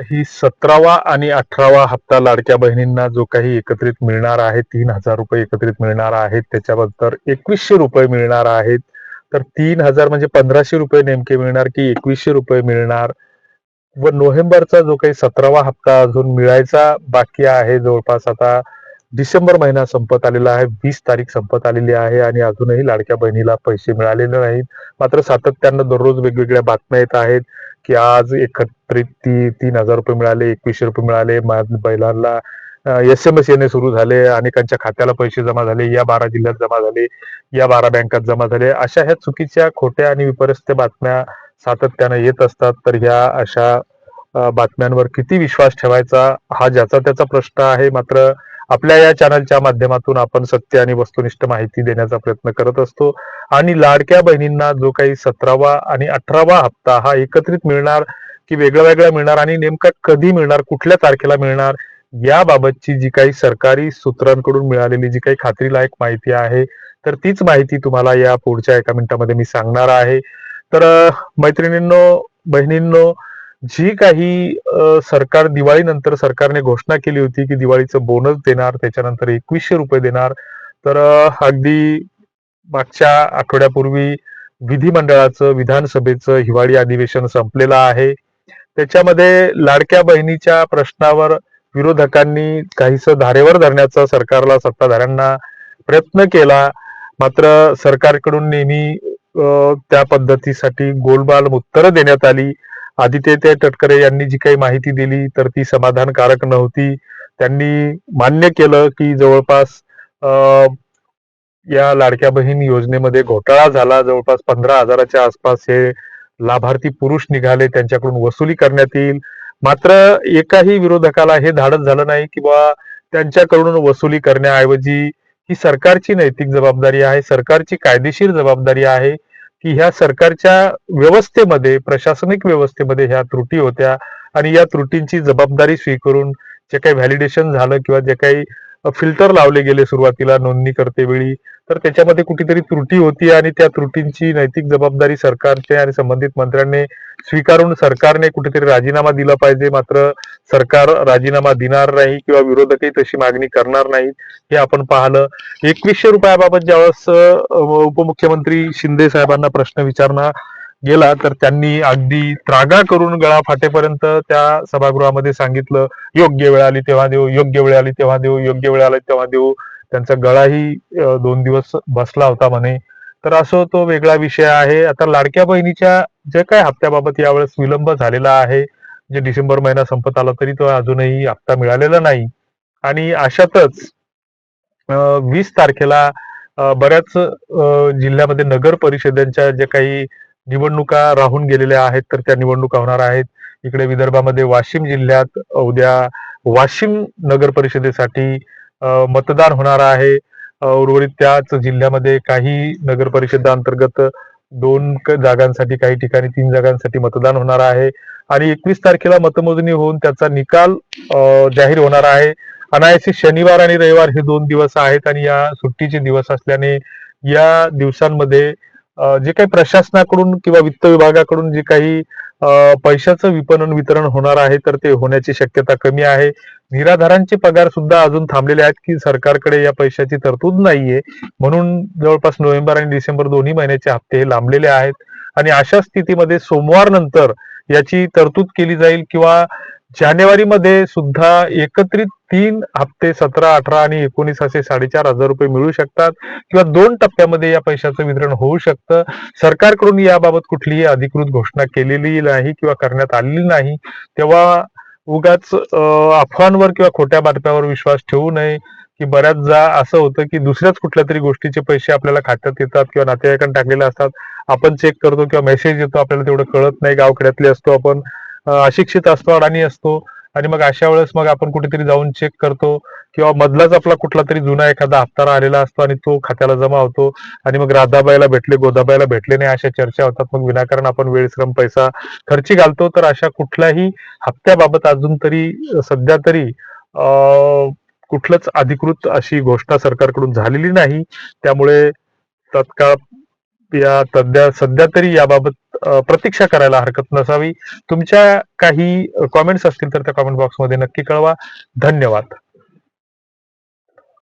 ही 17वा आणि 18वा हप्ता लाडक्या बहिणींना जो काही एकत्रित मिळणार आहे, 3,000 रुपये एकत्रित मिळणार आहेत. त्याच्याबद्दल 2100 रुपये मिळणार आहेत. तर 3,000 म्हणजे 1,500 रुपये नेमके मिळणार की 2100 रुपये मिळणार? व नोव्हेंबरचा जो काही 17वा हप्ता अजून मिळायचा बाकी आहे, जवळपास आता डिसेंबर महिना संपत आलेला आहे, 20 तारीख संपत आलेली आहे आणि अजूनही लाडक्या बहिणीला पैसे मिळालेले नाहीत. मात्र सातत्यानं दररोज वेगवेगळ्या बातम्या येत आहेत की आज एकत्रित 3,000 रुपये मिळाले, 2100 रुपये मिळाले, महिलांना SMS येणे सुरू झाले, अनेकांच्या खात्याला पैसे जमा झाले, या 12 जिल्ह्यात जमा झाले, या 12 बँकात जमा झाले. अशा ह्या चुकीच्या, खोट्या आणि विपर्यस्त बातम्या सातत्यानं येत असतात. तर ह्या अशा बातम्यांवर किती विश्वास ठेवायचा हा ज्याचा त्याचा प्रश्न आहे. मात्र आपल्या या चॅनलच्या माध्यमातून आपण सत्य आणि वस्तुनिष्ठ माहिती देण्याचा प्रयत्न करत असतो. आणि लाडक्या बहिणींना जो काही 17वा आणि 18वा हप्ता हा एकत्रित मिळणार की वेगळा वेगळा मिळणार आणि नेमका कधी मिळणार, कुठल्या तारखेला मिळणार, याबाबतची जी काही सरकारी सूत्रांकडून मिळालेली जी काही खात्रीलायक माहिती आहे, तर तीच माहिती तुम्हाला या पुढच्या 1 मिनिटामध्ये मी सांगणार आहे. तर मैत्रिणींनो, बहिणींनो, जी काही सरकार दिवाळीनंतर सरकारने घोषणा केली होती की दिवाळीचं बोनस देणार, त्याच्यानंतर 2100 रुपये देणार. तर अगदी मागच्या आठवड्यापूर्वी विधिमंडळाचं, विधानसभेचं हिवाळी अधिवेशन संपलेलं आहे. त्याच्यामध्ये लाडक्या बहिणीच्या प्रश्नावर विरोधकांनी काहीसं धारेवर धरण्याचा सरकारला, सत्ताधाऱ्यांना प्रयत्न केला. मात्र सरकारकडून नेहमी त्या पद्धतीसाठी गोलमाल उत्तरं देण्यात आली. आदित्य तटकरे यांनी जी काही माहिती दिली तर ती समाधानकारक नव्हती. त्यांनी मान्य केलं की जवळपास या लाडक्या बहीण योजनेमध्ये घोटाळा झाला. जवळपास 15,000च्या आसपास हे लाभार्थी पुरुष निघाले, त्यांच्याकडून वसुली करण्यात येईल. मात्र एकाही विरोधकाला हे धाडस झालं नाही की बा त्यांच्याकडून वसुली करण्याऐवजी ही सरकारची नैतिक जबाबदारी आहे, सरकारची कायदेशीर जबाबदारी आहे की ह्या सरकारच्या व्यवस्थेमध्ये, प्रशासनिक व्यवस्थेमध्ये ह्या त्रुटी होत्या आणि या त्रुटींची जबाबदारी स्वीकारून जे काही व्हॅलिडेशन झालं किंवा जे काही फिल्टर लावले गेले सुरुवातीला नोंदणी करते वेळी, तर त्याच्यामध्ये कुठेतरी त्रुटी होती आणि त्या त्रुटींची नैतिक जबाबदारी सरकारचे आणि संबंधित मंत्र्यांनी स्वीकारून सरकारने कुठेतरी राजीनामा दिला पाहिजे. मात्र सरकार राजीनामा देणार नाही किंवा विरोधकही तशी मागणी करणार नाहीत, हे आपण पाहिलं. 2100 रुपयाबाबत ज्यावेळेस उपमुख्यमंत्री शिंदे साहेबांना प्रश्न विचारला गेला तर त्यांनी अगदी त्रागा करून गळा फाटेपर्यंत त्या सभागृहामध्ये सांगितलं, योग्य वेळ आली तेव्हा देऊ, योग्य वेळ आली तेव्हा देऊ, योग्य वेळ आली तेव्हा देऊ. त्यांचा गळाही 2 दिवस बसला होता म्हणे. तर असं तो वेगळा विषय आहे. आता लाडक्या बहिणीच्या जे काही हप्त्याबाबत यावेळेस विलंब झालेला आहे, जे डिसेंबर महिना संपत आला तरी तो अजूनही हप्ता मिळालेला नाही. आणि अशातच 20 तारखेला बऱ्याच जिल्ह्यामध्ये नगर परिषदांच्या ज्या काही निवडणुका राहून गेलेल्या आहेत, तर त्या निवडणुका होणार आहेत. इकडे विदर्भामध्ये वाशिम जिल्ह्यात उद्या वाशिम नगर परिषदेसाठी मतदान होणार आहे. उर्वरित त्याच जिल्ह्यामध्ये काही नगर परिषदांतर्गत 2 जागांसाठी, काही ठिकाणी 3 जागांसाठी मतदान होणार आहे. आणि 21 तारखेला मतमोजणी होऊन त्याचा निकाल जाहीर होणार आहे. अनायासे शनिवार आणि रविवार हे 2 दिवस आहेत आणि या सुट्टीचे दिवस असल्याने या दिवसांमध्ये जे काही प्रशासनाकडून किंवा वित्त विभागाकडून जे काही पैशाचं वितरण होणार आहे, तर ते होण्याची शक्यता कमी आहे. निराधारांचे पगार सुद्धा अजून थांबलेले आहेत की सरकारकडे या पैशाची तरतूद नाहीये, म्हणून जवळपास नोव्हेंबर आणि डिसेंबर दोन्ही महिन्याचे हप्ते हे लांबलेले आहेत. आणि अशा स्थितीमध्ये सोमवार नंतर याची तरतूद केली जाईल किंवा जानेवारीमध्ये सुद्धा एकत्रित 3 हप्ते 17, 18 आणि 19 असे 4,500 रुपये मिळू शकतात किंवा 2 टप्प्यामध्ये या पैशाचं वितरण होऊ शकतं. सरकारकडून याबाबत कुठलीही अधिकृत घोषणा केलेली नाही किंवा करण्यात आलेली नाही. तेव्हा उगाच अफवांवर किंवा खोट्या बातम्यावर विश्वास ठेवू नये. की बऱ्याचदा असं होतं की दुसऱ्याच कुठल्या तरी गोष्टीचे पैसे आपल्याला खात्यात येतात किंवा नातेवाईकांना टाकलेले असतात, आपण चेक करतो किंवा मेसेज येतो, आपल्याला तेवढं कळत नाही. गावखेड्यातले असतो आपण, अशिक्षित असतो, अडाणी असतो आणि मग अशा वेळेस मग आपण कुठेतरी जाऊन चेक करतो किंवा मधलाच आपला कुठला तरी जुना एखादा हप्ता राहिलेला असतो आणि तो खात्याला जमा होतो आणि मग राधाबाईला भेटले, गोदाबाईला भेटले नाही, अशा चर्चा होतात. मग विनाकारण आपण वेळ, श्रम, पैसा खर्ची घालतो. तर अशा कुठल्याही हप्त्याबाबत अजून तरी सध्या तरी कुठलंच अधिकृत अशी घोषणा सरकारकडून झालेली नाही. त्यामुळे तत्काळ या सध्या तरी याबाबत प्रतीक्षा करायला हरकत नसावी. तुमच्या काही कॉमेंट्स असतील तर त्या कॉमेंट बॉक्समध्ये नक्की कळवा. धन्यवाद.